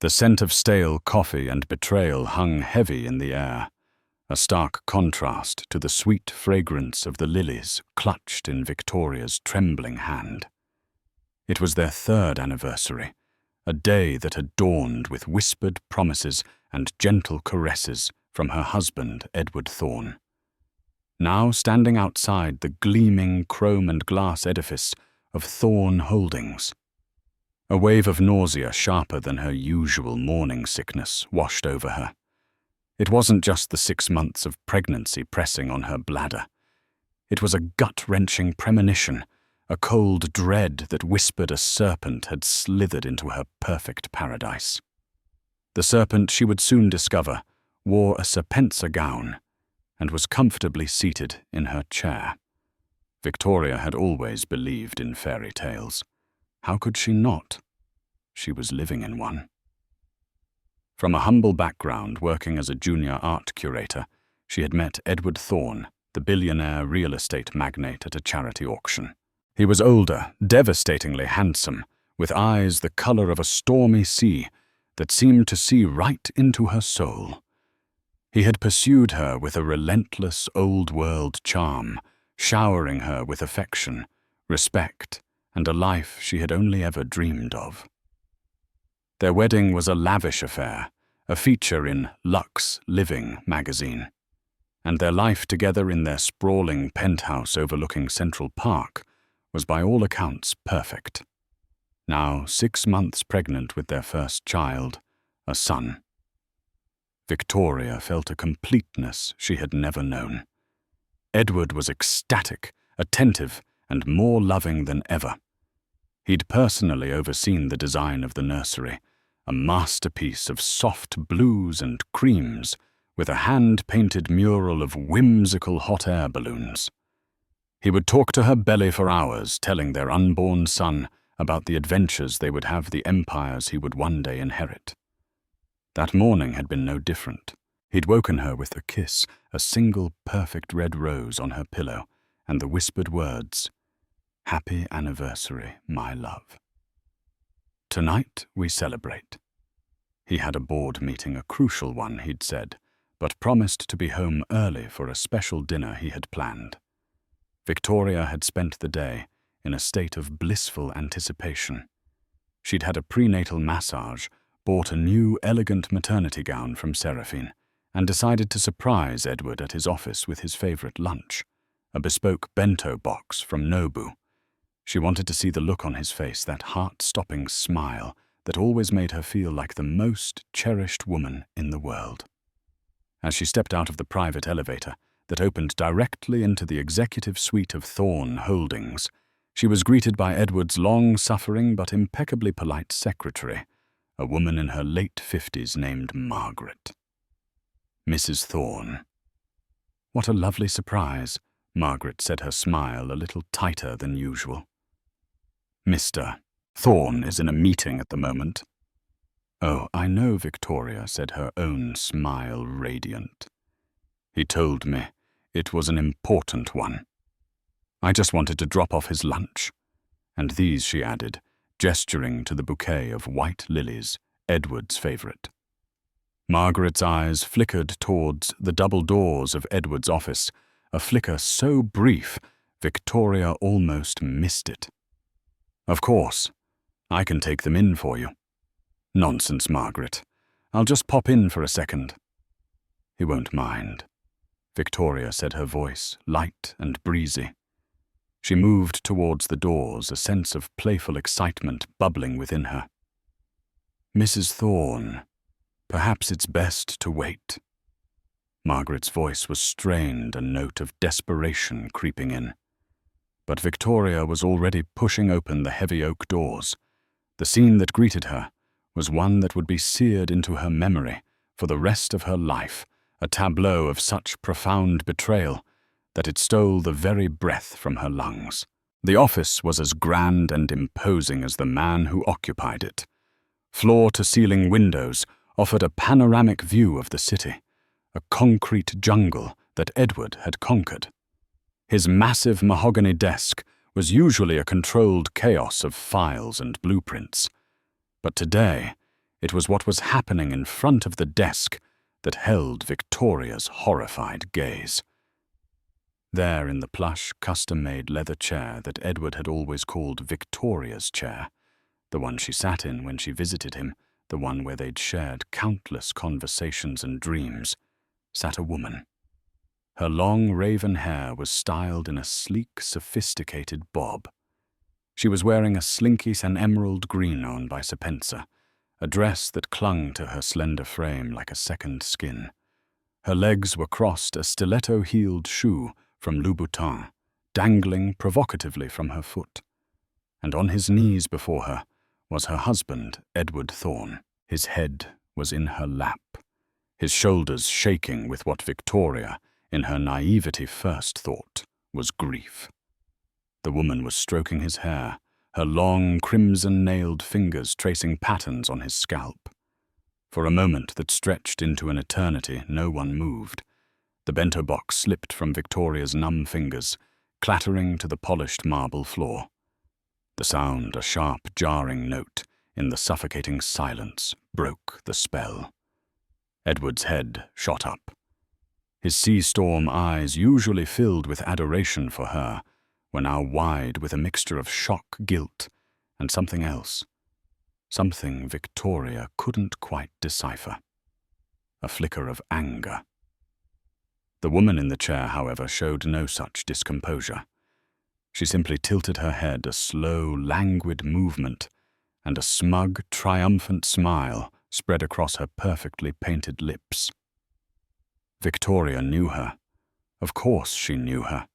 The scent of stale coffee and betrayal hung heavy in the air, a stark contrast to the sweet fragrance of the lilies clutched in Victoria's trembling hand. It was their 3rd anniversary, a day that had dawned with whispered promises and gentle caresses from her husband, Edward Thorne. Now standing outside the gleaming chrome and glass edifice of Thorne Holdings, a wave of nausea sharper than her usual morning sickness washed over her. It wasn't just the 6 months of pregnancy pressing on her bladder. It was a gut-wrenching premonition, a cold dread that whispered a serpent had slithered into her perfect paradise. The serpent, she would soon discover, wore a Serpensa gown and was comfortably seated in her chair. Victoria had always believed in fairy tales. How could she not? She was living in one. From a humble background working as a junior art curator, she had met Edward Thorne, the billionaire real estate magnate at a charity auction. He was older, devastatingly handsome, with eyes the color of a stormy sea that seemed to see right into her soul. He had pursued her with a relentless old-world charm, showering her with affection, respect, and a life she had only ever dreamed of. Their wedding was a lavish affair, a feature in Luxe Living magazine, and their life together in their sprawling penthouse overlooking Central Park was by all accounts perfect. Now 6 months pregnant with their first child, a son. Victoria felt a completeness she had never known. Edward was ecstatic, attentive, and more loving than ever. He'd personally overseen the design of the nursery, a masterpiece of soft blues and creams with a hand-painted mural of whimsical hot air balloons. He would talk to her belly for hours, telling their unborn son about the adventures they would have, the empires he would one day inherit. That morning had been no different. He'd woken her with a kiss, a single perfect red rose on her pillow, and the whispered words, "Happy anniversary, my love. Tonight we celebrate." He had a board meeting, a crucial one, he'd said, but promised to be home early for a special dinner he had planned. Victoria had spent the day in a state of blissful anticipation. She'd had a prenatal massage, bought a new, elegant maternity gown from Seraphine, and decided to surprise Edward at his office with his favorite lunch, a bespoke bento box from Nobu. She wanted to see the look on his face, that heart-stopping smile that always made her feel like the most cherished woman in the world. As she stepped out of the private elevator that opened directly into the executive suite of Thorne Holdings, she was greeted by Edward's long-suffering but impeccably polite secretary, a woman in her late 50s named Margaret. Mrs. Thorne. "What a lovely surprise," Margaret said, her smile a little tighter than usual. "Mr. Thorne is in a meeting at the moment." "Oh, I know, Victoria," said her own smile radiant. "He told me it was an important one. I just wanted to drop off his lunch." And these, she added, gesturing to the bouquet of white lilies, Edward's favorite. Margaret's eyes flickered towards the double doors of Edward's office, a flicker so brief Victoria almost missed it. "Of course. I can take them in for you." "Nonsense, Margaret. I'll just pop in for a second." "He won't mind," Victoria said, her voice light and breezy. She moved towards the doors, a sense of playful excitement bubbling within her. "Mrs. Thorne, perhaps it's best to wait." Margaret's voice was strained, a note of desperation creeping in. But Victoria was already pushing open the heavy oak doors. The scene that greeted her was one that would be seared into her memory for the rest of her life, a tableau of such profound betrayal that it stole the very breath from her lungs. The office was as grand and imposing as the man who occupied it. Floor-to-ceiling windows offered a panoramic view of the city, a concrete jungle that Edward had conquered. His massive mahogany desk was usually a controlled chaos of files and blueprints, but today It was what was happening in front of the desk that held Victoria's horrified gaze. There in the plush, custom-made leather chair that Edward had always called Victoria's chair, the one she sat in when she visited him, the one where they'd shared countless conversations and dreams, sat a woman. Her long raven hair was styled in a sleek, sophisticated bob. She was wearing a slinky and emerald green owned by Spencer, a dress that clung to her slender frame like a second skin. Her legs were crossed a stiletto-heeled shoe from Louboutin, dangling provocatively from her foot. And on his knees before her was her husband, Edward Thorne. His head was in her lap, his shoulders shaking with what Victoria, in her naivety first thought, was grief. The woman was stroking his hair, her long, crimson-nailed fingers tracing patterns on his scalp. For a moment that stretched into an eternity, no one moved. The bento box slipped from Victoria's numb fingers, clattering to the polished marble floor. The sound, a sharp, jarring note, in the suffocating silence, broke the spell. Edward's head shot up. His sea-storm eyes, usually filled with adoration for her, were now wide with a mixture of shock, guilt, and something else. Something Victoria couldn't quite decipher. A flicker of anger. The woman in the chair, however, showed no such discomposure. She simply tilted her head, a slow, languid movement, and a smug, triumphant smile spread across her perfectly painted lips. Victoria knew her. Of course she knew her.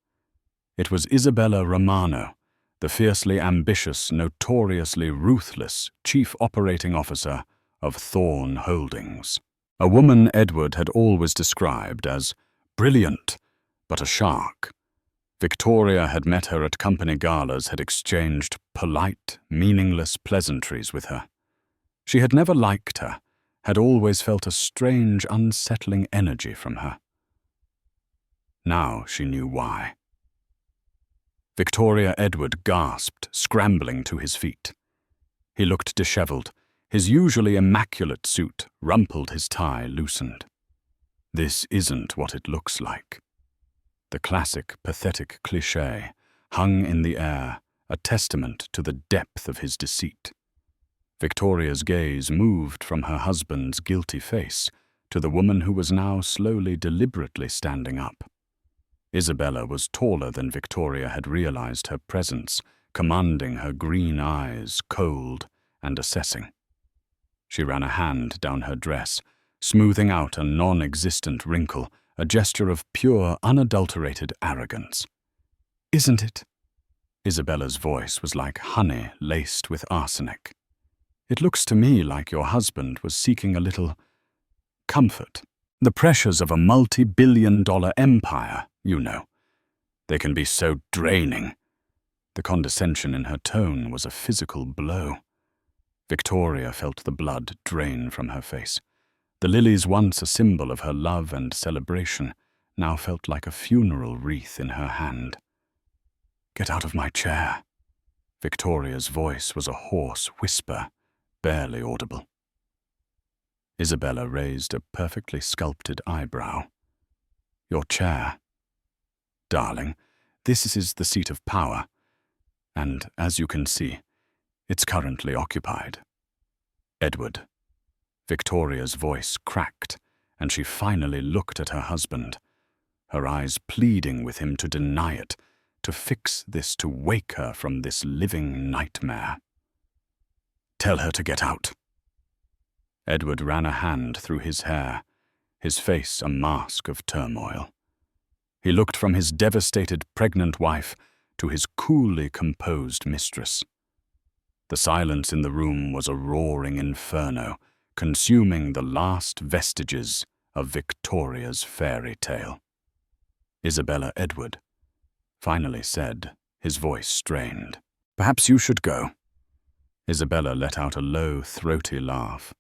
It was Isabella Romano, the fiercely ambitious, notoriously ruthless chief operating officer of Thorne Holdings. A woman Edward had always described as brilliant, but a shark. Victoria had met her at company galas, had exchanged polite, meaningless pleasantries with her. She had never liked her, had always felt a strange, unsettling energy from her. Now she knew why. Victoria Edward gasped, scrambling to his feet. He looked disheveled, his usually immaculate suit, rumpled, his tie loosened. This isn't what it looks like. The classic, pathetic cliché hung in the air, a testament to the depth of his deceit. Victoria's gaze moved from her husband's guilty face to the woman who was now slowly, deliberately standing up. Isabella was taller than Victoria had realized her presence, commanding her green eyes, cold and assessing. She ran a hand down her dress, smoothing out a non-existent wrinkle, a gesture of pure, unadulterated arrogance. "Isn't it?" Isabella's voice was like honey laced with arsenic. "It looks to me like your husband was seeking a little comfort. The pressures of a multi-billion-dollar empire, you know. They can be so draining." The condescension in her tone was a physical blow. Victoria felt the blood drain from her face. The lilies, once a symbol of her love and celebration, now felt like a funeral wreath in her hand. "Get out of my chair." Victoria's voice was a hoarse whisper, barely audible. Isabella raised a perfectly sculpted eyebrow. "Your chair. Darling, this is the seat of power, and, as you can see, it's currently occupied." "Edward." Victoria's voice cracked, and she finally looked at her husband, her eyes pleading with him to deny it, to fix this, to wake her from this living nightmare. "Tell her to get out." Edward ran a hand through his hair, his face a mask of turmoil. He looked from his devastated pregnant wife to his coolly composed mistress. The silence in the room was a roaring inferno, consuming the last vestiges of Victoria's fairy tale. "Isabella Edward," finally said, his voice strained. "Perhaps you should go." Isabella let out a low, throaty laugh.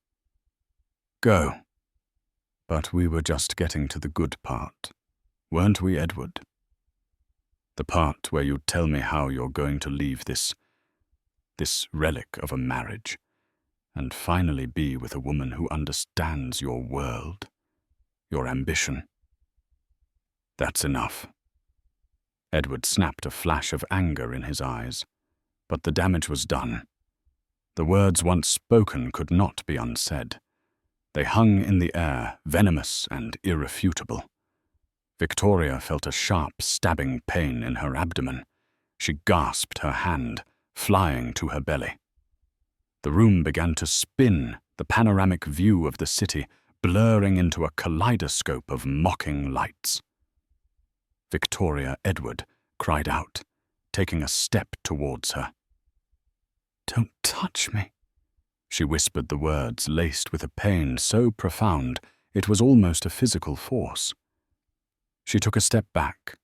"Go. But we were just getting to the good part, weren't we, Edward? The part where you tell me how you're going to leave this relic of a marriage, and finally be with a woman who understands your world, your ambition. That's enough. Edward snapped a flash of anger in his eyes, but the damage was done. The words once spoken could not be unsaid. They hung in the air, venomous and irrefutable. Victoria felt a sharp, stabbing pain in her abdomen. She gasped her hand, flying to her belly. The room began to spin, the panoramic view of the city blurring into a kaleidoscope of mocking lights. Victoria Edward cried out, taking a step towards her. "Don't touch me," she whispered, the words laced with a pain so profound it was almost a physical force. She took a step back,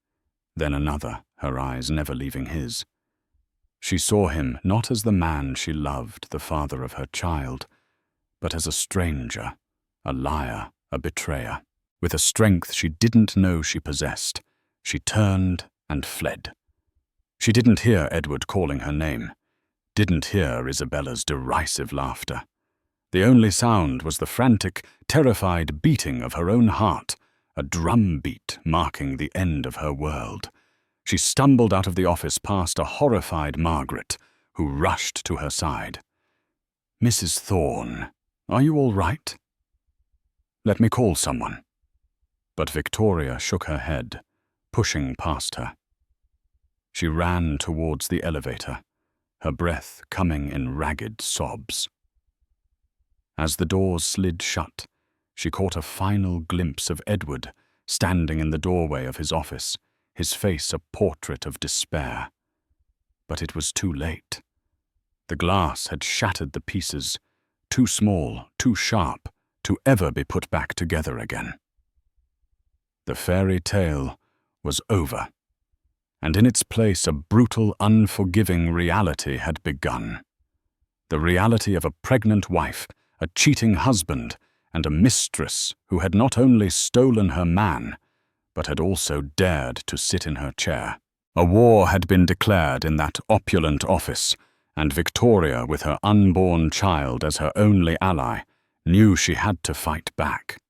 then another, her eyes never leaving his. She saw him not as the man she loved, the father of her child, but as a stranger, a liar, a betrayer. With a strength she didn't know she possessed, she turned and fled. She didn't hear Edward calling her name, didn't hear Isabella's derisive laughter. The only sound was the frantic, terrified beating of her own heart, a drum beat marking the end of her world. She stumbled out of the office past a horrified Margaret, who rushed to her side. "Mrs. Thorne, are you all right?" "Let me call someone." But Victoria shook her head, pushing past her. She ran towards the elevator, her breath coming in ragged sobs. As the doors slid shut, she caught a final glimpse of Edward standing in the doorway of his office, his face a portrait of despair. But it was too late. The glass had shattered the pieces, too small, too sharp, to ever be put back together again. The fairy tale was over, and in its place a brutal, unforgiving reality had begun. The reality of a pregnant wife, a cheating husband, and a mistress who had not only stolen her man, but had also dared to sit in her chair. A war had been declared in that opulent office, and Victoria, with her unborn child as her only ally, knew she had to fight back.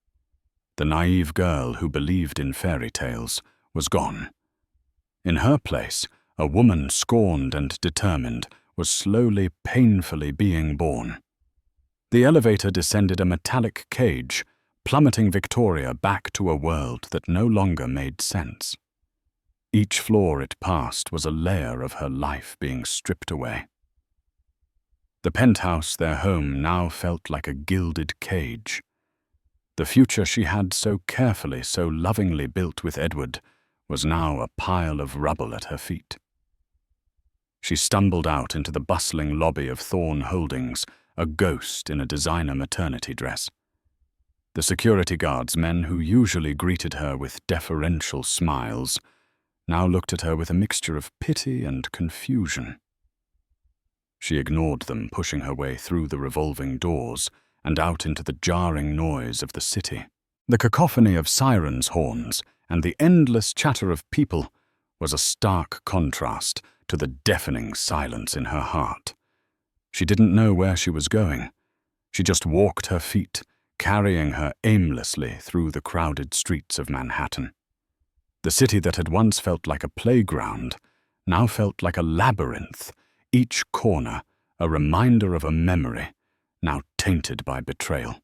The naive girl who believed in fairy tales was gone. In her place, a woman scorned and determined was slowly, painfully being born. The elevator descended a metallic cage, plummeting Victoria back to a world that no longer made sense. Each floor it passed was a layer of her life being stripped away. The penthouse, their home, now felt like a gilded cage. The future she had so carefully, so lovingly built with Edward was now a pile of rubble at her feet. She stumbled out into the bustling lobby of Thorne Holdings, a ghost in a designer maternity dress. The security guards, men who usually greeted her with deferential smiles, now looked at her with a mixture of pity and confusion. She ignored them, pushing her way through the revolving doors and out into the jarring noise of the city. The cacophony of sirens' horns and the endless chatter of people was a stark contrast to the deafening silence in her heart. She didn't know where she was going. She just walked her feet, carrying her aimlessly through the crowded streets of Manhattan. The city that had once felt like a playground now felt like a labyrinth, each corner a reminder of a memory, now tainted by betrayal.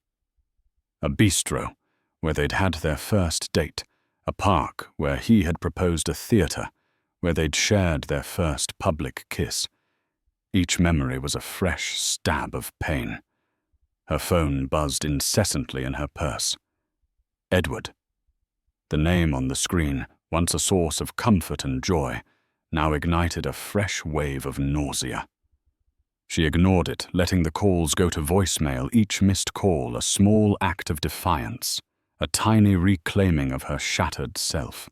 A bistro, where they'd had their first date, a park where he had proposed a theater, where they'd shared their first public kiss. Each memory was a fresh stab of pain. Her phone buzzed incessantly in her purse. Edward. The name on the screen, once a source of comfort and joy, now ignited a fresh wave of nausea. She ignored it, letting the calls go to voicemail, each missed call a small act of defiance, a tiny reclaiming of her shattered self.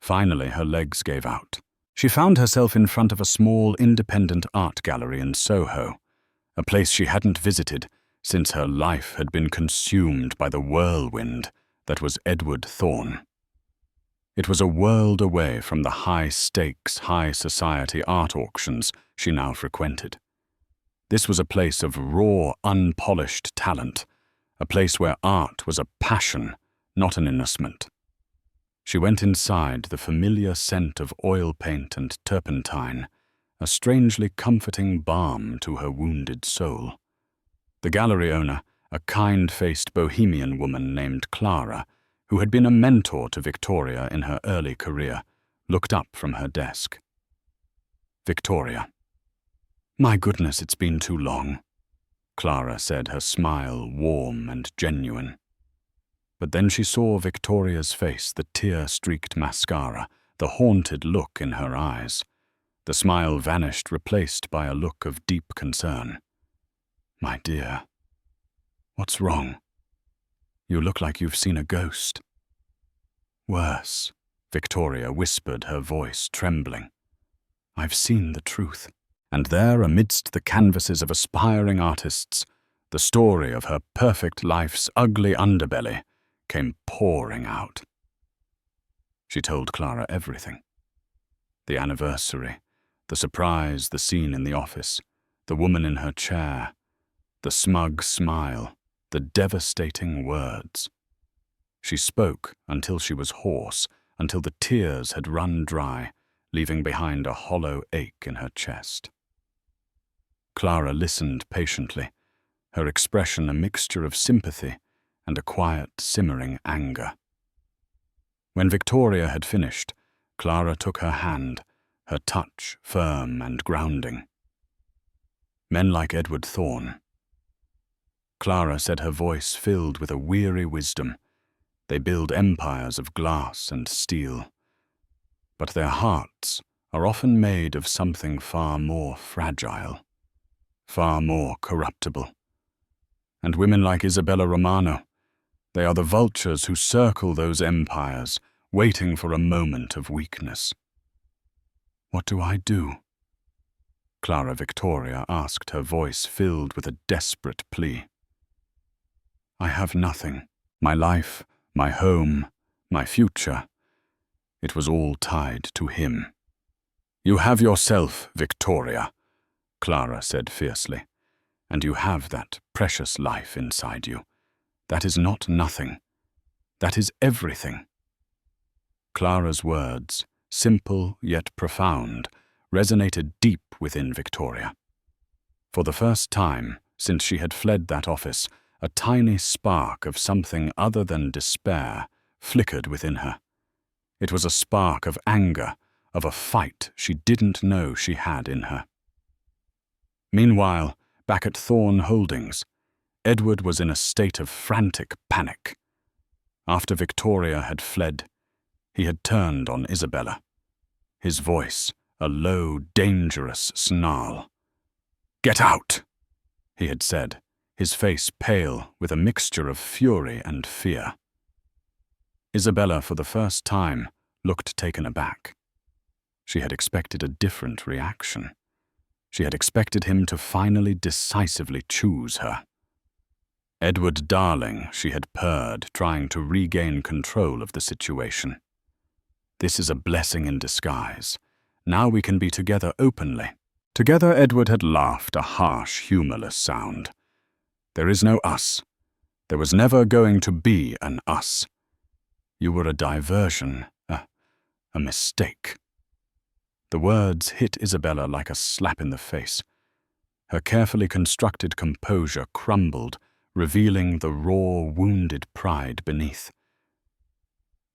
Finally, her legs gave out. She found herself in front of a small independent art gallery in Soho, a place she hadn't visited since her life had been consumed by the whirlwind that was Edward Thorne. It was a world away from the high-stakes, high-society art auctions she now frequented. This was a place of raw, unpolished talent, a place where art was a passion, not an investment. She went inside, the familiar scent of oil paint and turpentine, a strangely comforting balm to her wounded soul. The gallery owner, a kind-faced bohemian woman named Clara, who had been a mentor to Victoria in her early career, looked up from her desk. Victoria. "My goodness, it's been too long," Clara said, her smile warm and genuine. But then she saw Victoria's face, the tear-streaked mascara, the haunted look in her eyes. The smile vanished, replaced by a look of deep concern. "My dear, what's wrong? You look like you've seen a ghost." "Worse," Victoria whispered, her voice trembling. "I've seen the truth." And there, amidst the canvases of aspiring artists, the story of her perfect life's ugly underbelly came pouring out. She told Clara everything. The anniversary, the surprise, the scene in the office, the woman in her chair, the smug smile, the devastating words. She spoke until she was hoarse, until the tears had run dry, leaving behind a hollow ache in her chest. Clara listened patiently, her expression a mixture of sympathy and a quiet, simmering anger. When Victoria had finished, Clara took her hand, her touch firm and grounding. "Men like Edward Thorne," Clara said, her voice filled with a weary wisdom. "They build empires of glass and steel, but their hearts are often made of something far more fragile, far more corruptible. And women like Isabella Romano, they are the vultures who circle those empires, waiting for a moment of weakness." "What do I do?" Clara Victoria asked, her voice filled with a desperate plea. "I have nothing. My life, my home, my future. It was all tied to him." "You have yourself, Victoria," Clara said fiercely, "and you have that precious life inside you. That is not nothing. That is everything." Clara's words, simple yet profound, resonated deep within Victoria. For the first time since she had fled that office, a tiny spark of something other than despair flickered within her. It was a spark of anger, of a fight she didn't know she had in her. Meanwhile, back at Thorne Holdings, Edward was in a state of frantic panic. After Victoria had fled, he had turned on Isabella. His voice, a low, dangerous snarl. "Get out!" he had said, his face pale with a mixture of fury and fear. Isabella, for the first time, looked taken aback. She had expected a different reaction. She had expected him to finally decisively choose her. "Edward, darling," she had purred, trying to regain control of the situation. "This is a blessing in disguise. Now we can be together openly." Together, Edward had laughed, a harsh, humorless sound. "There is no us. There was never going to be an us. You were a diversion, a mistake." The words hit Isabella like a slap in the face. Her carefully constructed composure crumbled, revealing the raw, wounded pride beneath.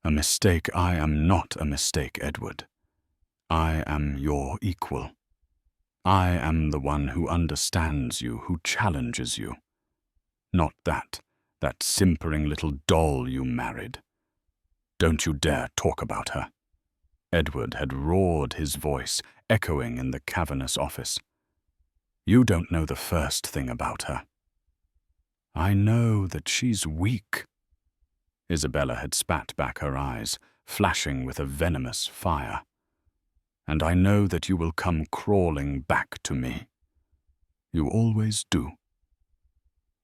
"A mistake? I am not a mistake, Edward. I am your equal. I am the one who understands you, who challenges you. Not that simpering little doll you married. Don't you dare talk about her." Edward had roared, his voice echoing in the cavernous office. "You don't know the first thing about her." "I know that she's weak." Isabella had spat back her eyes, flashing with a venomous fire. "And I know that you will come crawling back to me. You always do."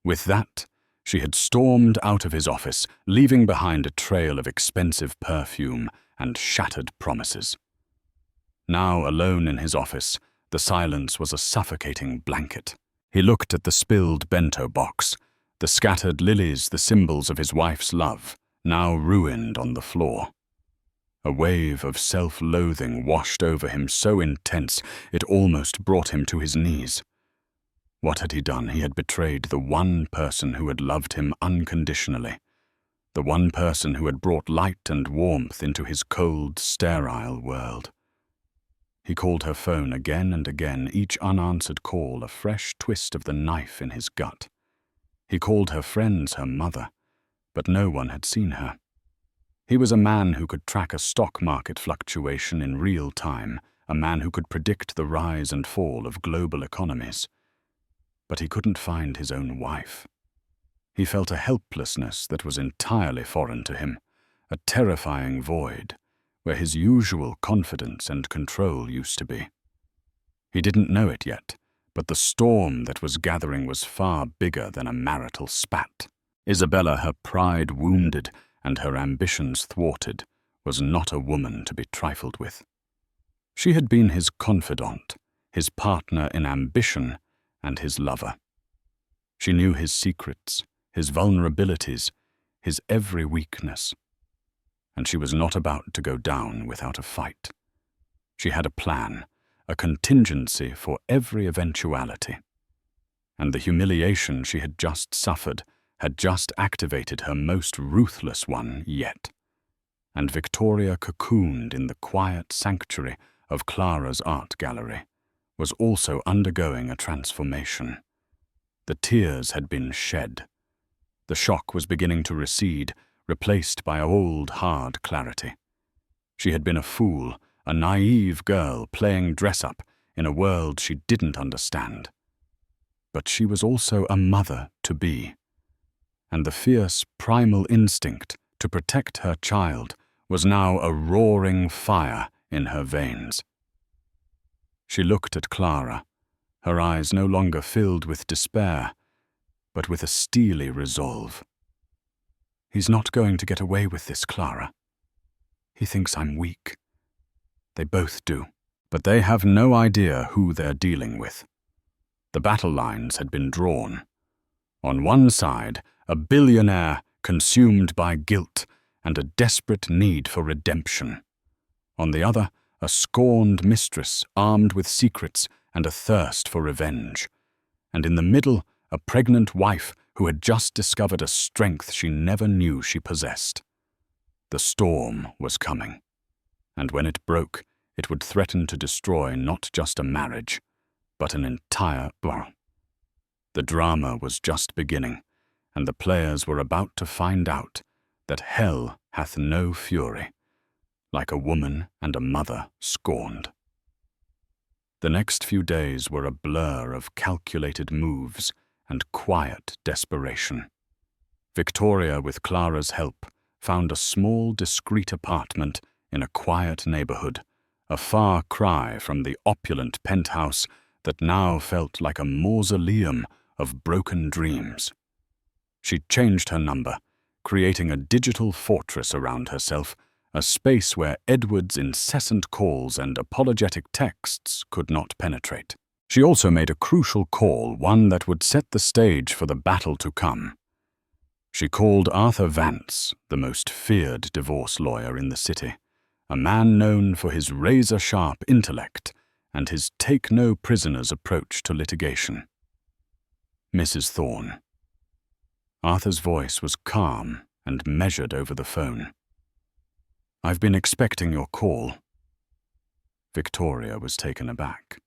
With that, she had stormed out of his office, leaving behind a trail of expensive perfume and shattered promises. Now alone in his office, the silence was a suffocating blanket. He looked at the spilled bento box, the scattered lilies, the symbols of his wife's love, now ruined on the floor. A wave of self-loathing washed over him so intense it almost brought him to his knees. What had he done? He had betrayed the one person who had loved him unconditionally, the one person who had brought light and warmth into his cold, sterile world. He called her phone again and again, each unanswered call a fresh twist of the knife in his gut. He called her friends, her mother, but no one had seen her. He was a man who could track a stock market fluctuation in real time, a man who could predict the rise and fall of global economies. But he couldn't find his own wife. He felt a helplessness that was entirely foreign to him, a terrifying void, where his usual confidence and control used to be. He didn't know it yet, but the storm that was gathering was far bigger than a marital spat. Isabella, her pride wounded and her ambitions thwarted, was not a woman to be trifled with. She had been his confidant, his partner in ambition, and his lover. She knew his secrets, his vulnerabilities, his every weakness. And she was not about to go down without a fight. She had a plan, a contingency for every eventuality. And the humiliation she had just suffered had just activated her most ruthless one yet. And Victoria, cocooned in the quiet sanctuary of Clara's art gallery, was also undergoing a transformation. The tears had been shed. The shock was beginning to recede, replaced by old, hard clarity. She had been a fool, a naive girl playing dress-up in a world she didn't understand. But she was also a mother-to-be. And the fierce, primal instinct to protect her child was now a roaring fire in her veins. She looked at Clara, her eyes no longer filled with despair, but with a steely resolve. He's not going to get away with this, Clara. He thinks I'm weak. They both do, but they have no idea who they're dealing with. The battle lines had been drawn. On one side, a billionaire consumed by guilt and a desperate need for redemption. On the other, a scorned mistress armed with secrets and a thirst for revenge. And in the middle, a pregnant wife who had just discovered a strength she never knew she possessed. The storm was coming, and when it broke, it would threaten to destroy not just a marriage, but an entire world. The drama was just beginning, and the players were about to find out that hell hath no fury, like a woman and a mother scorned. The next few days were a blur of calculated moves and quiet desperation. Victoria, with Clara's help, found a small, discreet apartment in a quiet neighborhood, a far cry from the opulent penthouse that now felt like a mausoleum of broken dreams. She changed her number, creating a digital fortress around herself, a space where Edward's incessant calls and apologetic texts could not penetrate. She also made a crucial call, one that would set the stage for the battle to come. She called Arthur Vance, the most feared divorce lawyer in the city, a man known for his razor-sharp intellect and his take-no-prisoners approach to litigation. Mrs. Thorne. Arthur's voice was calm and measured over the phone. "I've been expecting your call." Victoria was taken aback.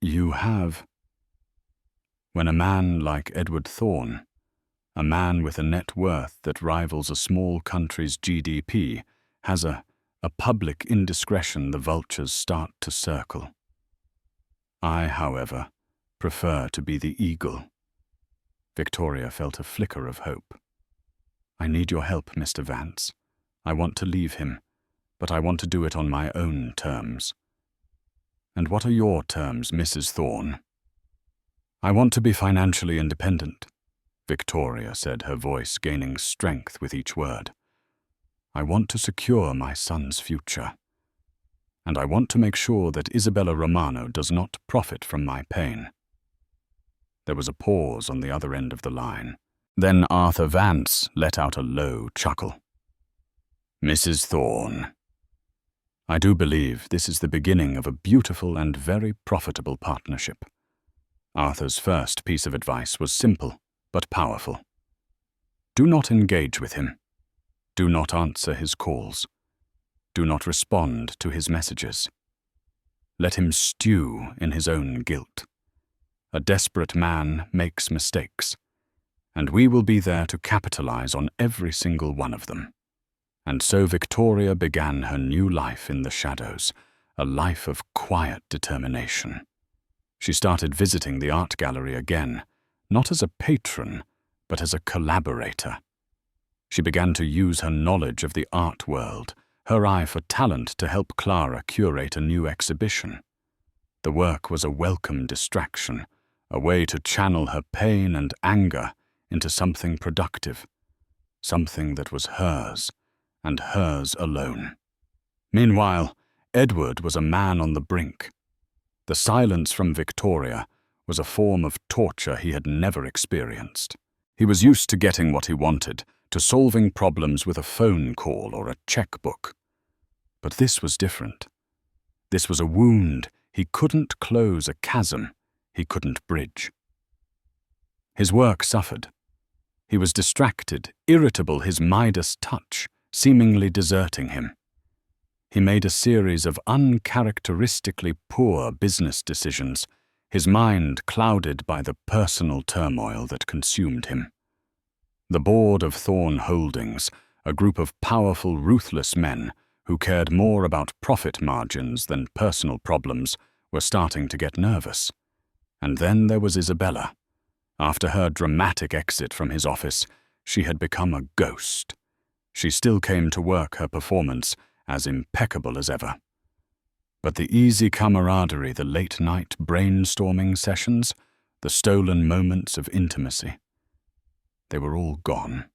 "You have?" When a man like Edward Thorne, a man with a net worth that rivals a small country's GDP, has a public indiscretion, the vultures start to circle. I, however, prefer to be the eagle. Victoria felt a flicker of hope. "I need your help, Mr. Vance. I want to leave him, but I want to do it on my own terms." "And what are your terms, Mrs. Thorne?" "I want to be financially independent," Victoria said, her voice gaining strength with each word. "I want to secure my son's future. And I want to make sure that Isabella Romano does not profit from my pain." There was a pause on the other end of the line. Then Arthur Vance let out a low chuckle. "Mrs. Thorne, I do believe this is the beginning of a beautiful and very profitable partnership." Arthur's first piece of advice was simple but powerful. Do not engage with him. Do not answer his calls. Do not respond to his messages. Let him stew in his own guilt. A desperate man makes mistakes, and we will be there to capitalize on every single one of them. And so Victoria began her new life in the shadows, a life of quiet determination. She started visiting the art gallery again, not as a patron, but as a collaborator. She began to use her knowledge of the art world, her eye for talent, to help Clara curate a new exhibition. The work was a welcome distraction, a way to channel her pain and anger into something productive, something that was hers, and hers alone. Meanwhile, Edward was a man on the brink. The silence from Victoria was a form of torture he had never experienced. He was used to getting what he wanted, to solving problems with a phone call or a checkbook. But this was different. This was a wound he couldn't close, a chasm he couldn't bridge. His work suffered. He was distracted, irritable, his Midas touch seemingly deserting him. He made a series of uncharacteristically poor business decisions, his mind clouded by the personal turmoil that consumed him. The board of Thorne Holdings, a group of powerful, ruthless men who cared more about profit margins than personal problems, were starting to get nervous. And then there was Isabella. After her dramatic exit from his office, she had become a ghost. She still came to work, her performance as impeccable as ever. But the easy camaraderie, the late-night brainstorming sessions, the stolen moments of intimacy, they were all gone.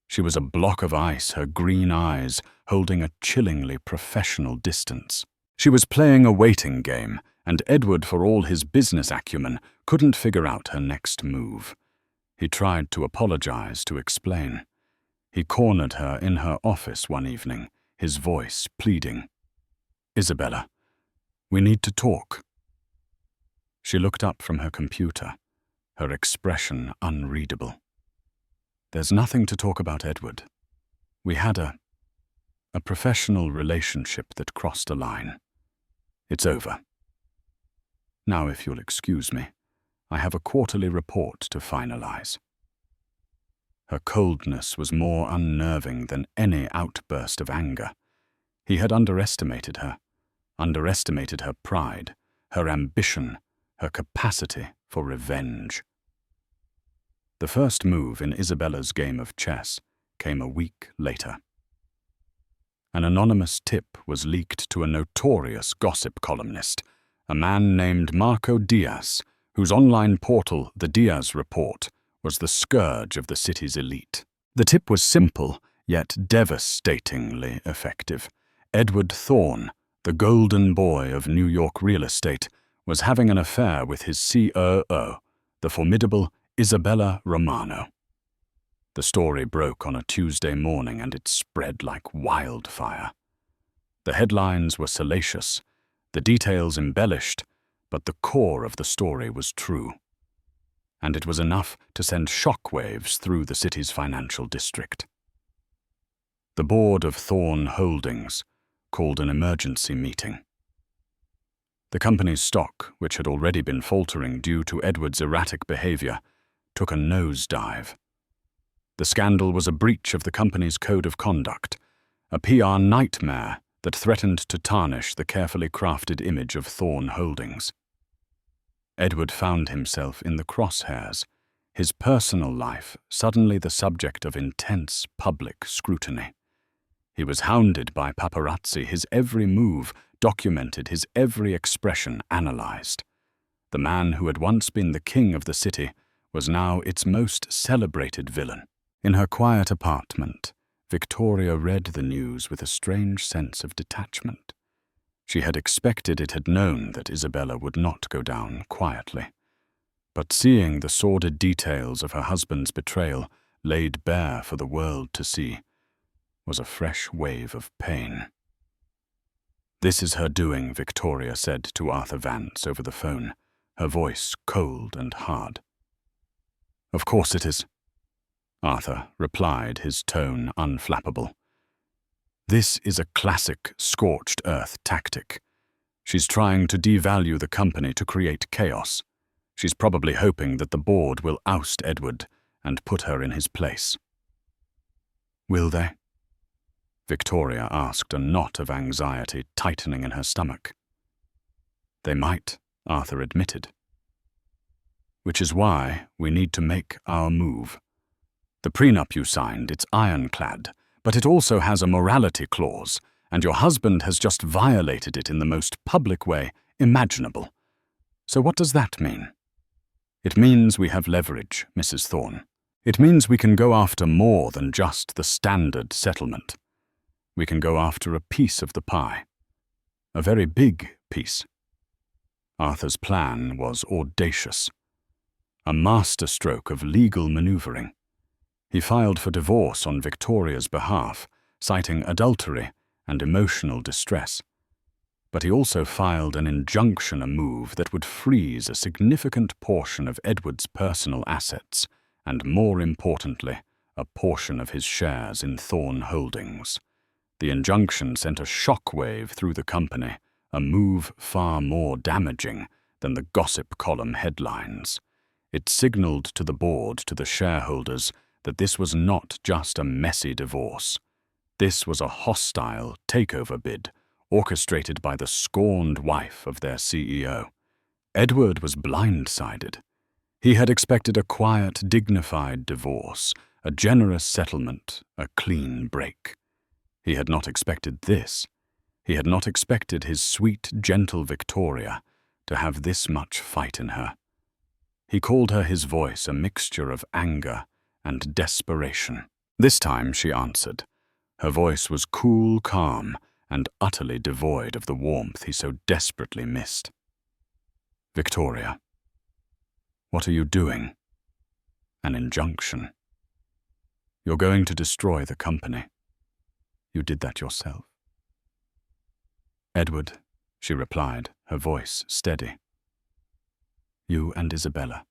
She was a block of ice, her green eyes holding a chillingly professional distance. She was playing a waiting game, and Edward, for all his business acumen, couldn't figure out her next move. He tried to apologize, to explain. He cornered her in her office one evening, his voice pleading. "Isabella, we need to talk." She looked up from her computer, her expression unreadable. "There's nothing to talk about, Edward. We had a professional relationship that crossed a line. It's over. Now, if you'll excuse me, I have a quarterly report to finalize." Her coldness was more unnerving than any outburst of anger. He had underestimated her pride, her ambition, her capacity for revenge. The first move in Isabella's game of chess came a week later. An anonymous tip was leaked to a notorious gossip columnist, a man named Marco Diaz, whose online portal, The Diaz Report, was the scourge of the city's elite. The tip was simple, yet devastatingly effective. Edward Thorne, the golden boy of New York real estate, was having an affair with his COO, the formidable Isabella Romano. The story broke on a Tuesday morning, and it spread like wildfire. The headlines were salacious, the details embellished, but the core of the story was true. And it was enough to send shockwaves through the city's financial district. The board of Thorne Holdings called an emergency meeting. The company's stock, which had already been faltering due to Edward's erratic behavior, took a nosedive. The scandal was a breach of the company's code of conduct, a PR nightmare that threatened to tarnish the carefully crafted image of Thorne Holdings. Edward found himself in the crosshairs, his personal life suddenly the subject of intense public scrutiny. He was hounded by paparazzi, his every move documented, his every expression analyzed. The man who had once been the king of the city was now its most celebrated villain. In her quiet apartment, Victoria read the news with a strange sense of detachment. She had expected, it had known that Isabella would not go down quietly. But seeing the sordid details of her husband's betrayal laid bare for the world to see was a fresh wave of pain. "This is her doing," Victoria said to Arthur Vance over the phone, her voice cold and hard. "Of course it is," Arthur replied, his tone unflappable. "This is a classic scorched earth tactic. She's trying to devalue the company to create chaos. She's probably hoping that the board will oust Edward and put her in his place." "Will they?" Victoria asked, a knot of anxiety tightening in her stomach. "They might," Arthur admitted. "Which is why we need to make our move. The prenup you signed, it's ironclad, but it also has a morality clause, and your husband has just violated it in the most public way imaginable. So what does that mean? It means we have leverage, Mrs. Thorne. It means we can go after more than just the standard settlement. We can go after a piece of the pie. A very big piece." Arthur's plan was audacious. A masterstroke of legal maneuvering. He filed for divorce on Victoria's behalf, citing adultery and emotional distress. But he also filed an injunction, a move that would freeze a significant portion of Edward's personal assets, and more importantly, a portion of his shares in Thorne Holdings. The injunction sent a shockwave through the company, a move far more damaging than the gossip column headlines. It signaled to the board, to the shareholders, that this was not just a messy divorce. This was a hostile takeover bid, orchestrated by the scorned wife of their CEO. Edward was blindsided. He had expected a quiet, dignified divorce, a generous settlement, a clean break. He had not expected this. He had not expected his sweet, gentle Victoria to have this much fight in her. He called her his voice a mixture of anger and desperation. This time she answered. Her voice was cool, calm, and utterly devoid of the warmth he so desperately missed. "Victoria, what are you doing?" "An injunction. You're going to destroy the company. You did that yourself." "Edward," she replied, her voice steady. "You and Isabella.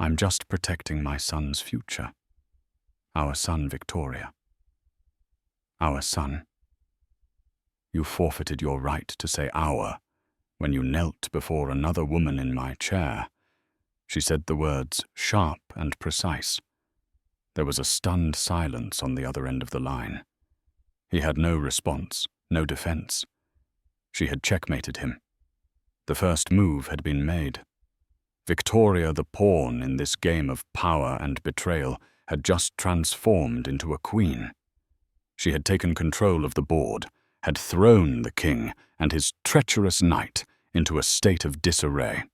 I'm just protecting my son's future. Our son, Victoria. Our son. You forfeited your right to say our when you knelt before another woman in my chair." She said the words sharp and precise. There was a stunned silence on the other end of the line. He had no response, no defense. She had checkmated him. The first move had been made. Victoria, the pawn in this game of power and betrayal, had just transformed into a queen. She had taken control of the board, had thrown the king and his treacherous knight into a state of disarray.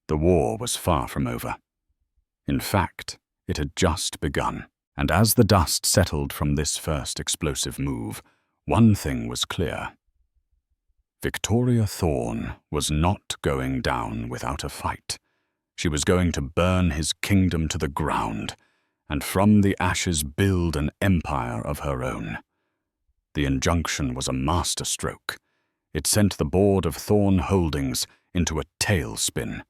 The war was far from over. In fact, it had just begun. And as the dust settled from this first explosive move, one thing was clear. Victoria Thorne was not going down without a fight. She was going to burn his kingdom to the ground, and from the ashes build an empire of her own. The injunction was a masterstroke. It sent the board of Thorne Holdings into a tailspin.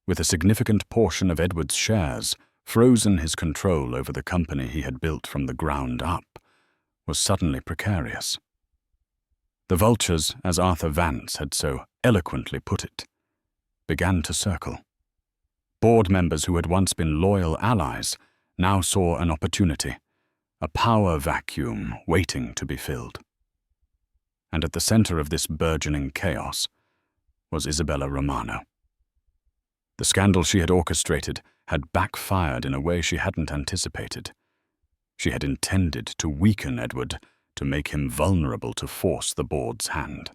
With a significant portion of Edward's shares, frozen, his control over the company he had built from the ground up was suddenly precarious. The vultures, as Arthur Vance had so eloquently put it, began to circle. Board members who had once been loyal allies now saw an opportunity, a power vacuum waiting to be filled. And at the center of this burgeoning chaos was Isabella Romano. The scandal she had orchestrated had backfired in a way she hadn't anticipated. She had intended to weaken Edward, to make him vulnerable to force the board's hand.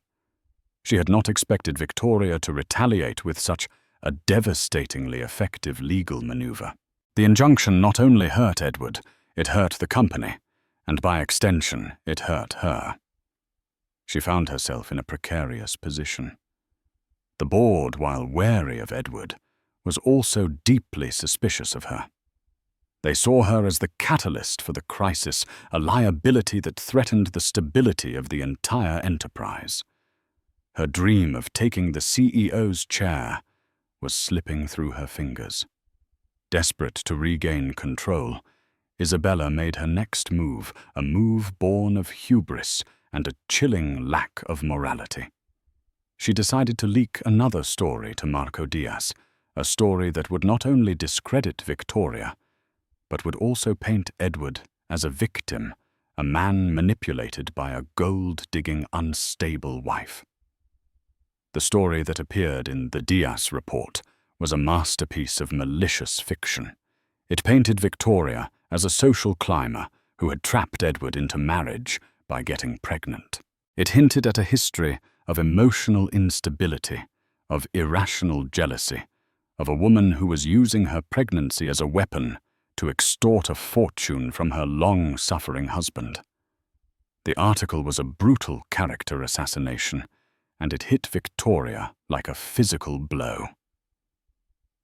She had not expected Victoria to retaliate with such a devastatingly effective legal maneuver. The injunction not only hurt Edward, it hurt the company, and by extension, it hurt her. She found herself in a precarious position. The board, while wary of Edward, was also deeply suspicious of her. They saw her as the catalyst for the crisis, a liability that threatened the stability of the entire enterprise. Her dream of taking the CEO's chair was slipping through her fingers. Desperate to regain control, Isabella made her next move, a move born of hubris and a chilling lack of morality. She decided to leak another story to Marco Diaz, a story that would not only discredit Victoria, but would also paint Edward as a victim, a man manipulated by a gold-digging, unstable wife. The story that appeared in the Diaz report was a masterpiece of malicious fiction. It painted Victoria as a social climber who had trapped Edward into marriage by getting pregnant. It hinted at a history of emotional instability, of irrational jealousy, of a woman who was using her pregnancy as a weapon to extort a fortune from her long-suffering husband. The article was a brutal character assassination, and it hit Victoria like a physical blow.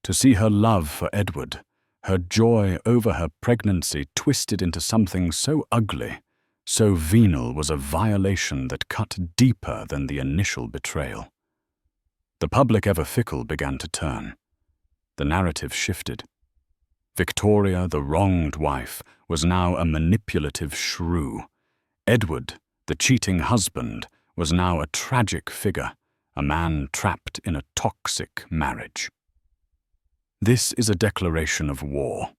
To see her love for Edward, her joy over her pregnancy twisted into something so ugly, so venal, was a violation that cut deeper than the initial betrayal. The public, ever fickle, began to turn. The narrative shifted. Victoria, the wronged wife, was now a manipulative shrew. Edward, the cheating husband, was now a tragic figure, a man trapped in a toxic marriage. "This is a declaration of war,"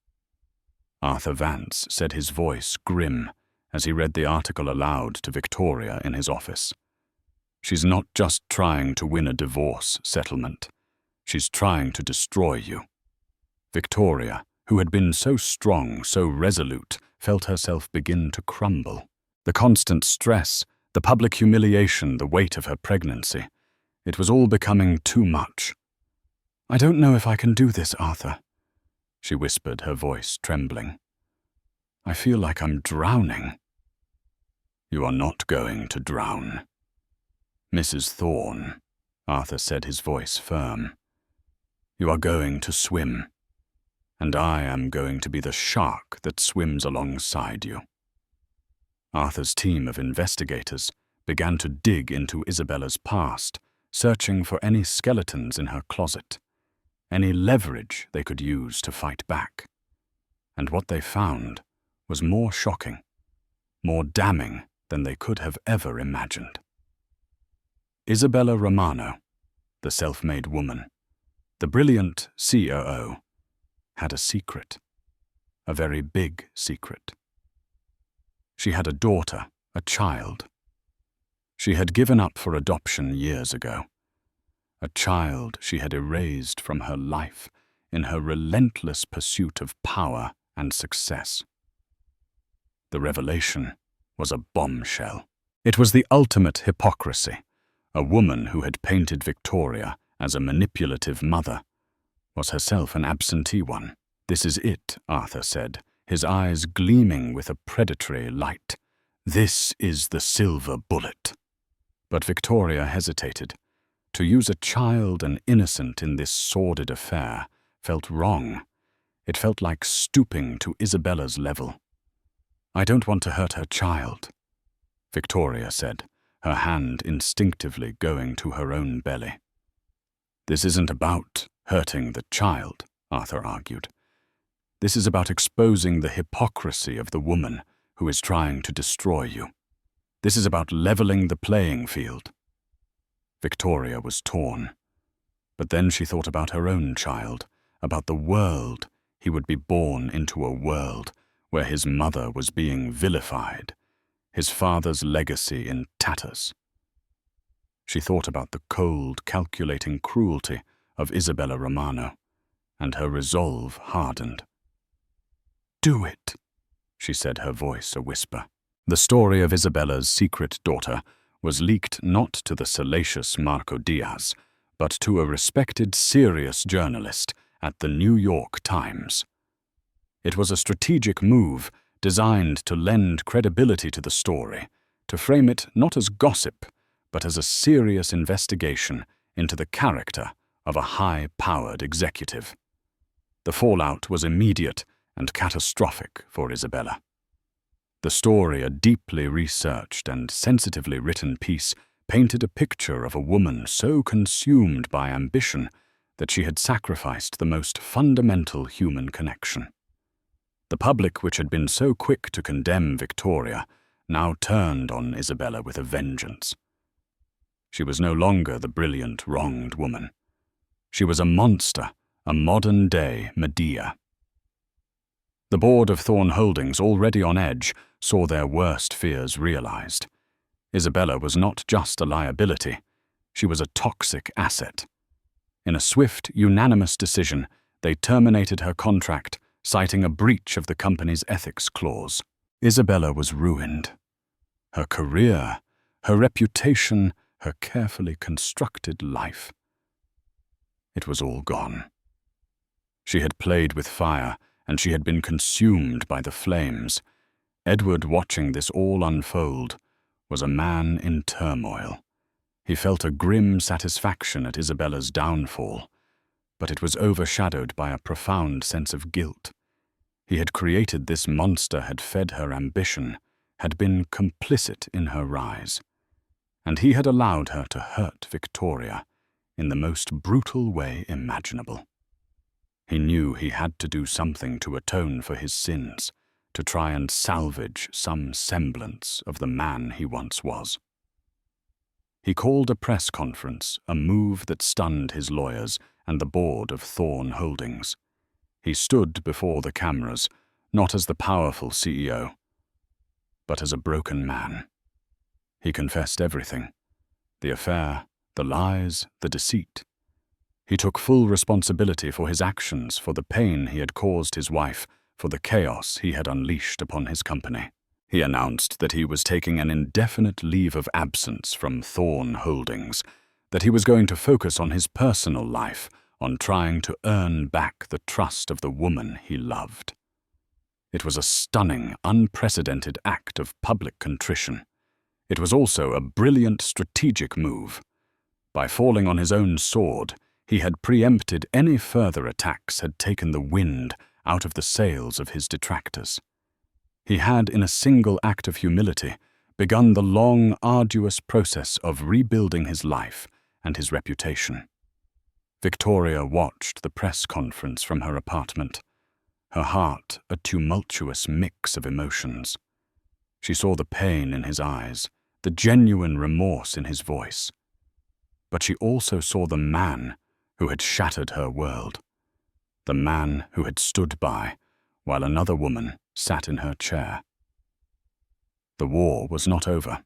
Arthur Vance said, his voice grim, as he read the article aloud to Victoria in his office. "She's not just trying to win a divorce settlement. She's trying to destroy you." Victoria, who had been so strong, so resolute, felt herself begin to crumble. The constant stress, the public humiliation, the weight of her pregnancy, it was all becoming too much. "I don't know if I can do this, Arthur," she whispered, her voice trembling. "I feel like I'm drowning." "You are not going to drown, Mrs. Thorne," Arthur said, his voice firm. "You are going to swim, and I am going to be the shark that swims alongside you." Arthur's team of investigators began to dig into Isabella's past, searching for any skeletons in her closet, any leverage they could use to fight back. And what they found was more shocking, more damning than they could have ever imagined. Isabella Romano, the self-made woman, the brilliant COO, had a secret, a very big secret. She had a daughter, a child. She had given up for adoption years ago, a child she had erased from her life in her relentless pursuit of power and success. The revelation was a bombshell. It was the ultimate hypocrisy. A woman who had painted Victoria as a manipulative mother was herself an absentee one. "This is it," Arthur said, his eyes gleaming with a predatory light. "This is the silver bullet." But Victoria hesitated. To use a child, an innocent in this sordid affair, felt wrong. It felt like stooping to Isabella's level. "I don't want to hurt her child," Victoria said, her hand instinctively going to her own belly. "This isn't about hurting the child," Arthur argued. "This is about exposing the hypocrisy of the woman who is trying to destroy you. This is about leveling the playing field." Victoria was torn. But then she thought about her own child, about the world. He would be born into a world where his mother was being vilified, his father's legacy in tatters. She thought about the cold, calculating cruelty of Isabella Romano, and her resolve hardened. "Do it," she said, her voice a whisper. The story of Isabella's secret daughter was leaked not to the salacious Marco Diaz, but to a respected, serious journalist at the New York Times. It was a strategic move designed to lend credibility to the story, to frame it not as gossip, but as a serious investigation into the character of a high-powered executive. The fallout was immediate and catastrophic for Isabella. The story, a deeply researched and sensitively written piece, painted a picture of a woman so consumed by ambition that she had sacrificed the most fundamental human connection. The public, which had been so quick to condemn Victoria, now turned on Isabella with a vengeance. She was no longer the brilliant, wronged woman. She was a monster, a modern-day Medea. The board of Thorne Holdings, already on edge, saw their worst fears realized. Isabella was not just a liability, she was a toxic asset. In a swift, unanimous decision, they terminated her contract, citing a breach of the company's ethics clause. Isabella was ruined. Her career, her reputation, her carefully constructed life. It was all gone. She had played with fire, and she had been consumed by the flames. Edward, watching this all unfold, was a man in turmoil. He felt a grim satisfaction at Isabella's downfall, but it was overshadowed by a profound sense of guilt. He had created this monster, had fed her ambition, had been complicit in her rise, and he had allowed her to hurt Victoria in the most brutal way imaginable. He knew he had to do something to atone for his sins, to try and salvage some semblance of the man he once was. He called a press conference, a move that stunned his lawyers and the board of Thorne Holdings. He stood before the cameras, not as the powerful CEO, but as a broken man. He confessed everything: the affair, the lies, the deceit. He took full responsibility for his actions, for the pain he had caused his wife, for the chaos he had unleashed upon his company. He announced that he was taking an indefinite leave of absence from Thorne Holdings, that he was going to focus on his personal life, on trying to earn back the trust of the woman he loved. It was a stunning, unprecedented act of public contrition. It was also a brilliant strategic move. By falling on his own sword, he had preempted any further attacks, had taken the wind out of the sails of his detractors. He had, in a single act of humility, begun the long, arduous process of rebuilding his life and his reputation. Victoria watched the press conference from her apartment, her heart a tumultuous mix of emotions. She saw the pain in his eyes, the genuine remorse in his voice. But she also saw the man who had shattered her world, the man who had stood by while another woman sat in her chair. The war was not over,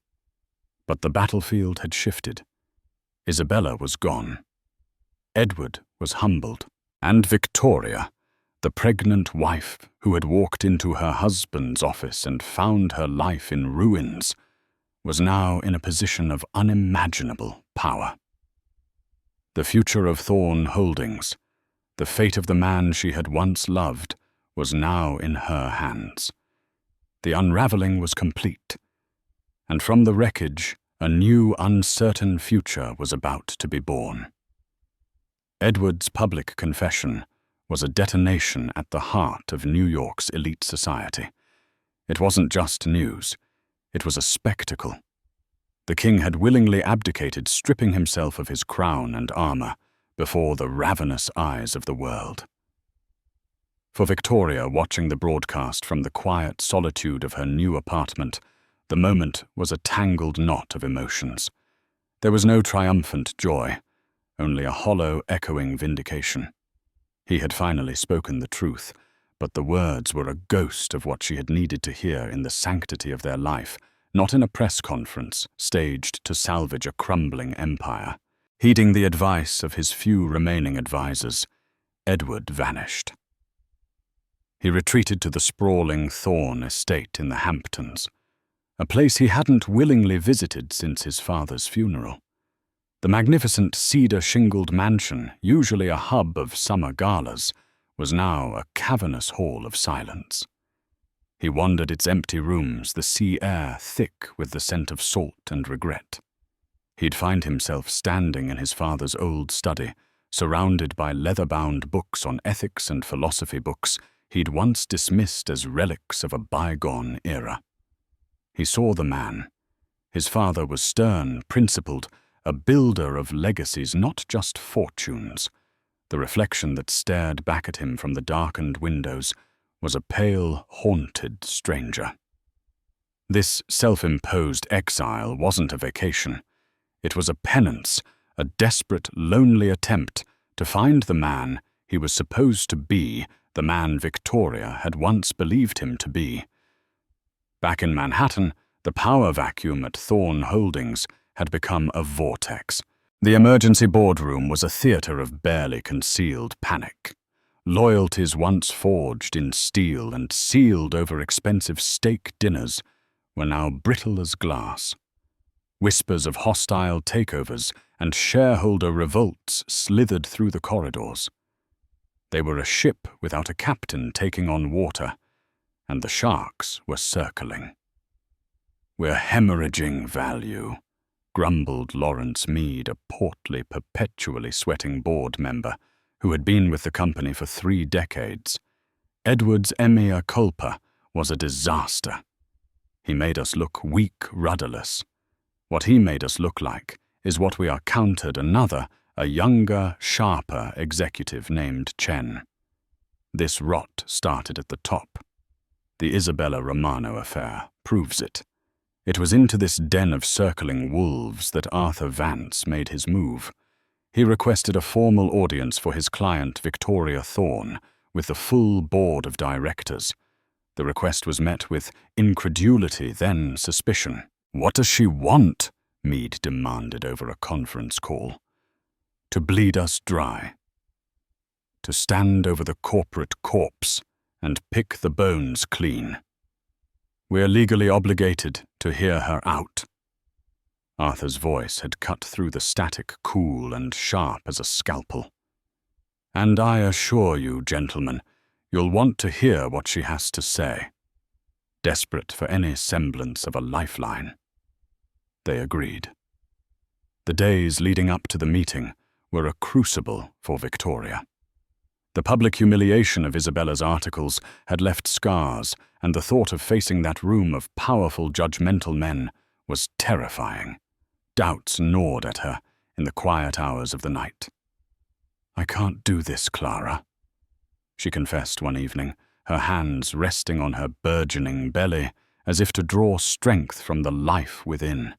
but the battlefield had shifted. Isabella was gone. Edward was humbled, and Victoria, the pregnant wife who had walked into her husband's office and found her life in ruins, was now in a position of unimaginable power. The future of Thorne Holdings, the fate of the man she had once loved, was now in her hands. The unraveling was complete, and from the wreckage, a new uncertain future was about to be born. Edward's public confession was a detonation at the heart of New York's elite society. It wasn't just news, it was a spectacle. The king had willingly abdicated, stripping himself of his crown and armor before the ravenous eyes of the world. For Victoria, watching the broadcast from the quiet solitude of her new apartment, the moment was a tangled knot of emotions. There was no triumphant joy, only a hollow, echoing vindication. He had finally spoken the truth, but the words were a ghost of what she had needed to hear in the sanctity of their life, not in a press conference staged to salvage a crumbling empire. Heeding the advice of his few remaining advisors, Edward vanished. He retreated to the sprawling Thorne estate in the Hamptons, a place he hadn't willingly visited since his father's funeral. The magnificent cedar-shingled mansion, usually a hub of summer galas, was now a cavernous hall of silence. He wandered its empty rooms, the sea air thick with the scent of salt and regret. He'd find himself standing in his father's old study, surrounded by leather-bound books on ethics and philosophy books he'd once dismissed as relics of a bygone era. He saw the man. His father was stern, principled, a builder of legacies, not just fortunes. The reflection that stared back at him from the darkened windows was a pale, haunted stranger. This self-imposed exile wasn't a vacation. It was a penance, a desperate, lonely attempt to find the man he was supposed to be, the man Victoria had once believed him to be. Back in Manhattan, the power vacuum at Thorne Holdings had become a vortex. The emergency boardroom was a theater of barely concealed panic. Loyalties once forged in steel and sealed over expensive steak dinners were now brittle as glass. Whispers of hostile takeovers and shareholder revolts slithered through the corridors. They were a ship without a captain taking on water, and the sharks were circling. "We're hemorrhaging value," grumbled Lawrence Meade, a portly, perpetually sweating board member who had been with the company for 3 decades. Edward's mea culpa was a disaster. He made us look weak, rudderless. What he made us look like is what we are countered another, a younger, sharper executive named Chen. This rot started at the top. The Isabella Romano affair proves it. It was into this den of circling wolves that Arthur Vance made his move. He requested a formal audience for his client Victoria Thorne with the full board of directors. The request was met with incredulity, then suspicion. "What does she want?" Meade demanded over a conference call. "To bleed us dry. To stand over the corporate corpse and pick the bones clean. We're legally obligated to hear her out." Arthur's voice had cut through the static cool and sharp as a scalpel. "And I assure you, gentlemen, you'll want to hear what she has to say." Desperate for any semblance of a lifeline. They agreed. The days leading up to the meeting were a crucible for Victoria. The public humiliation of Isabella's articles had left scars, and the thought of facing that room of powerful, judgmental men was terrifying. Doubts gnawed at her in the quiet hours of the night. "I can't do this, Clara," she confessed one evening, her hands resting on her burgeoning belly as if to draw strength from the life within.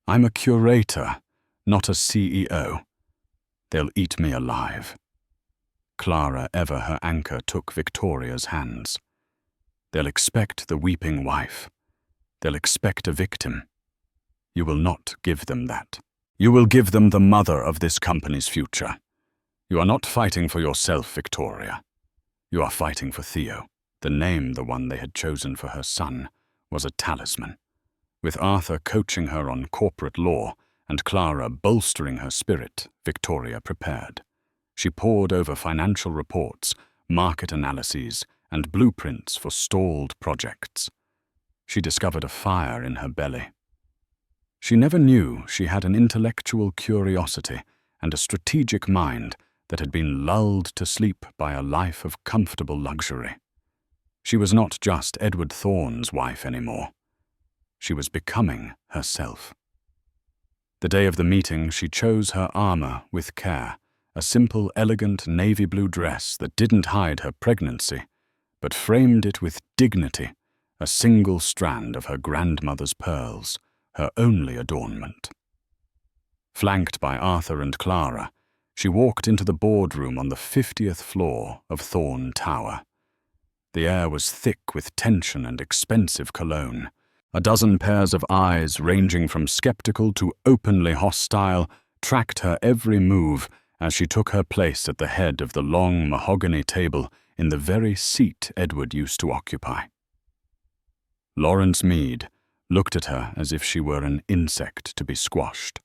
"I'm a curator, not a CEO. They'll eat me alive." Clara, ever her anchor, took Victoria's hands. "They'll expect the weeping wife. They'll expect a victim. You will not give them that. You will give them the mother of this company's future. You are not fighting for yourself, Victoria. You are fighting for Theo." The name, the one they had chosen for her son, was a talisman. With Arthur coaching her on corporate law and Clara bolstering her spirit, Victoria prepared. She pored over financial reports, market analyses, and blueprints for stalled projects. She discovered a fire in her belly. She never knew she had an intellectual curiosity and a strategic mind that had been lulled to sleep by a life of comfortable luxury. She was not just Edward Thorne's wife anymore. She was becoming herself. The day of the meeting, she chose her armor with care, a simple, elegant navy blue dress that didn't hide her pregnancy, but framed it with dignity, a single strand of her grandmother's pearls, her only adornment. Flanked by Arthur and Clara, she walked into the boardroom on the 50th floor of Thorne Tower. The air was thick with tension and expensive cologne. A dozen pairs of eyes, ranging from skeptical to openly hostile, tracked her every move as she took her place at the head of the long mahogany table in the very seat Edward used to occupy. Lawrence Meade looked at her as if she were an insect to be squashed.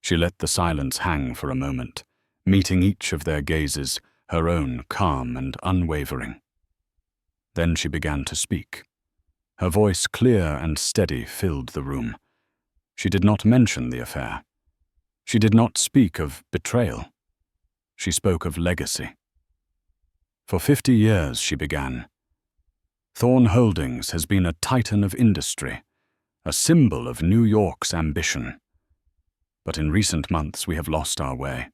She let the silence hang for a moment, meeting each of their gazes, her own calm and unwavering. Then she began to speak. Her voice, clear and steady, filled the room. She did not mention the affair. She did not speak of betrayal. She spoke of legacy. For 50 years, she began, Thorne Holdings has been a titan of industry, a symbol of New York's ambition. But in recent months, we have lost our way.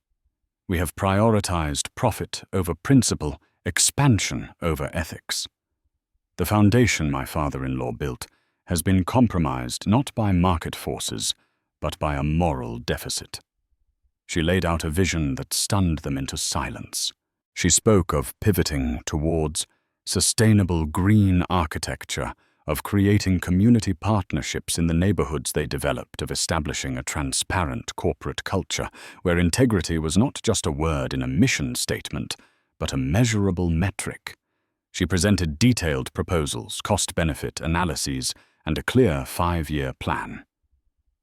We have prioritized profit over principle, expansion over ethics. The foundation my father-in-law built has been compromised not by market forces, but by a moral deficit. She laid out a vision that stunned them into silence. She spoke of pivoting towards sustainable green architecture, of creating community partnerships in the neighborhoods they developed, of establishing a transparent corporate culture where integrity was not just a word in a mission statement, but a measurable metric. She presented detailed proposals, cost-benefit analyses, and a clear 5-year plan.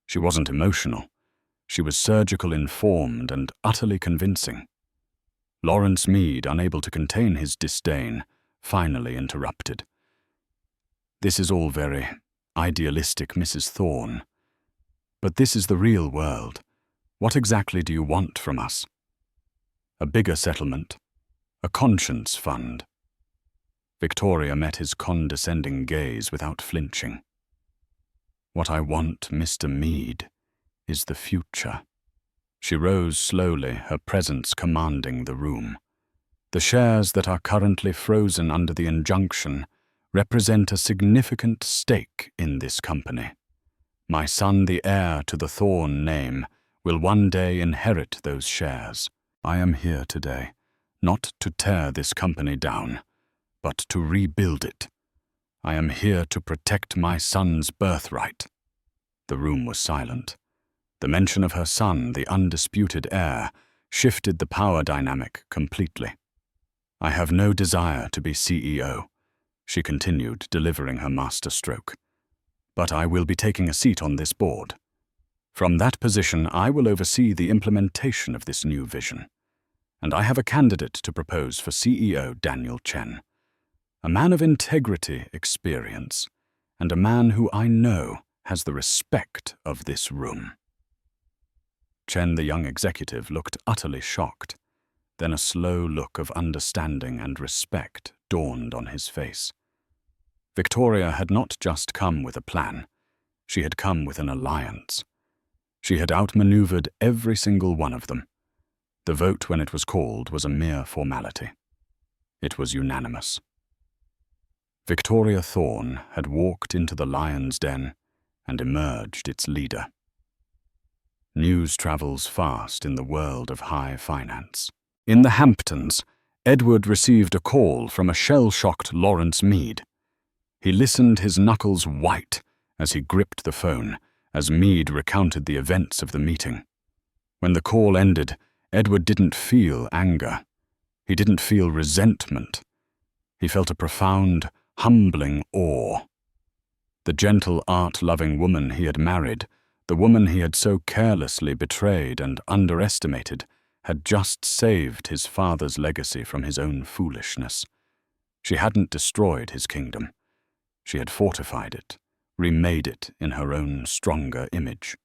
She wasn't emotional. She was surgical, informed, and utterly convincing. Lawrence Meade, unable to contain his disdain, finally interrupted. This is all very idealistic, Mrs. Thorne. But this is the real world. What exactly do you want from us? A bigger settlement? A conscience fund? Victoria met his condescending gaze without flinching. What I want, Mr. Meade, is the future. She rose slowly, her presence commanding the room. The shares that are currently frozen under the injunction represent a significant stake in this company. My son, the heir to the Thorne name, will one day inherit those shares. I am here today, not to tear this company down, but to rebuild it. I am here to protect my son's birthright. The room was silent. The mention of her son, the undisputed heir, shifted the power dynamic completely. I have no desire to be CEO, she continued, delivering her masterstroke. But I will be taking a seat on this board. From that position, I will oversee the implementation of this new vision. And I have a candidate to propose for CEO Daniel Chen, a man of integrity, experience, and a man who I know has the respect of this room. Chen, the young executive, looked utterly shocked. Then a slow look of understanding and respect dawned on his face. Victoria had not just come with a plan. She had come with an alliance. She had outmaneuvered every single one of them. The vote, when it was called, was a mere formality. It was unanimous. Victoria Thorne had walked into the lion's den and emerged its leader. News travels fast in the world of high finance. In the Hamptons, Edward received a call from a shell-shocked Lawrence Meade. He listened, his knuckles white, as he gripped the phone, as Meade recounted the events of the meeting. When the call ended, Edward didn't feel anger. He didn't feel resentment. He felt a profound, humbling awe. The gentle, art-loving woman he had married, the woman he had so carelessly betrayed and underestimated, had just saved his father's legacy from his own foolishness. She hadn't destroyed his kingdom. She had fortified it, remade it in her own stronger image.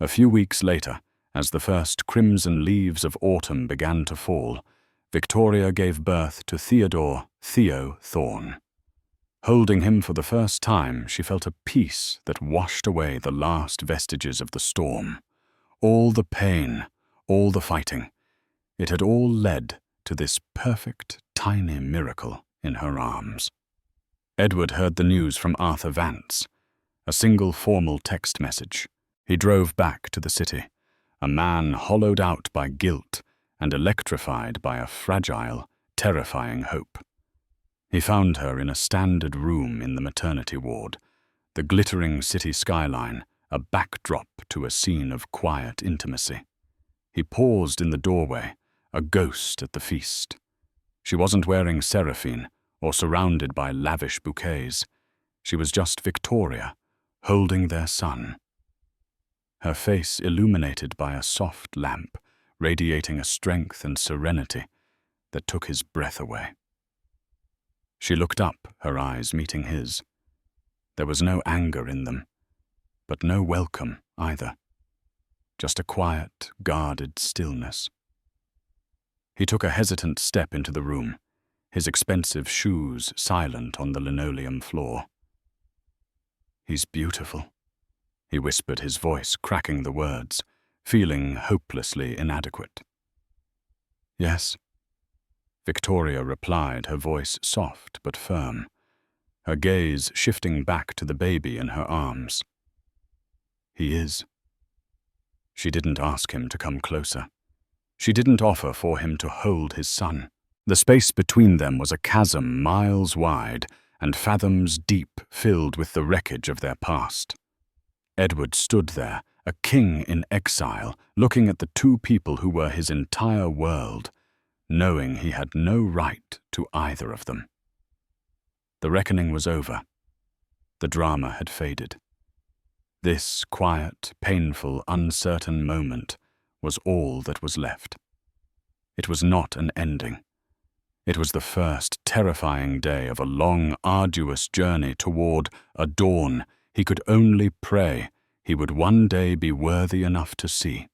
A few weeks later, as the first crimson leaves of autumn began to fall, Victoria gave birth to Theodore "Theo" Thorne. Holding him for the first time, she felt a peace that washed away the last vestiges of the storm. All the pain, all the fighting, it had all led to this perfect, tiny miracle in her arms. Edward heard the news from Arthur Vance, a single formal text message. He drove back to the city, a man hollowed out by guilt and electrified by a fragile, terrifying hope. He found her in a standard room in the maternity ward, the glittering city skyline, a backdrop to a scene of quiet intimacy. He paused in the doorway, a ghost at the feast. She wasn't wearing seraphine or surrounded by lavish bouquets. She was just Victoria, holding their son. Her face illuminated by a soft lamp, radiating a strength and serenity that took his breath away. She looked up, her eyes meeting his. There was no anger in them, but no welcome either. Just a quiet, guarded stillness. He took a hesitant step into the room, his expensive shoes silent on the linoleum floor. "He's beautiful," he whispered, his voice cracking the words, feeling hopelessly inadequate. "Yes," Victoria replied, her voice soft but firm, her gaze shifting back to the baby in her arms. "He is." She didn't ask him to come closer. She didn't offer for him to hold his son. The space between them was a chasm miles wide and fathoms deep, filled with the wreckage of their past. Edward stood there, a king in exile, looking at the two people who were his entire world, knowing he had no right to either of them. The reckoning was over. The drama had faded. This quiet, painful, uncertain moment was all that was left. It was not an ending. It was the first terrifying day of a long, arduous journey toward a dawn he could only pray he would one day be worthy enough to see.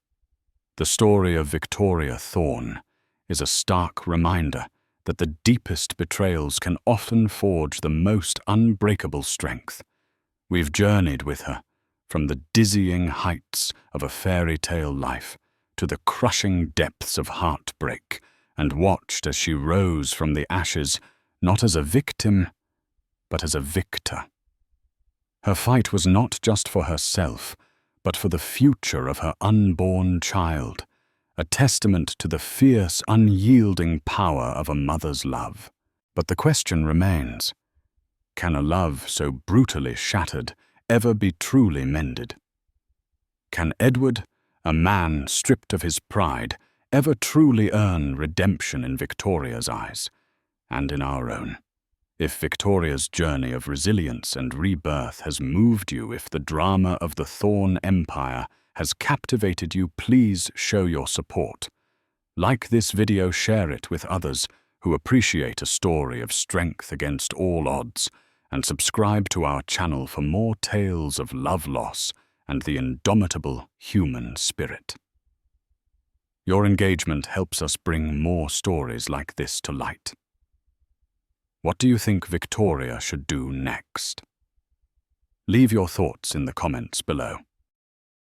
The story of Victoria Thorne is a stark reminder that the deepest betrayals can often forge the most unbreakable strength. We've journeyed with her from the dizzying heights of a fairy tale life to the crushing depths of heartbreak, and watched as she rose from the ashes, not as a victim, but as a victor. Her fight was not just for herself, but for the future of her unborn child, a testament to the fierce, unyielding power of a mother's love. But the question remains, can a love so brutally shattered ever be truly mended? Can Edward, a man stripped of his pride, ever truly earn redemption in Victoria's eyes, and in our own? If Victoria's journey of resilience and rebirth has moved you, if the drama of the Thorne Empire has captivated you, please show your support. Like this video, share it with others who appreciate a story of strength against all odds, and subscribe to our channel for more tales of love loss and the indomitable human spirit. Your engagement helps us bring more stories like this to light. What do you think Victoria should do next? Leave your thoughts in the comments below.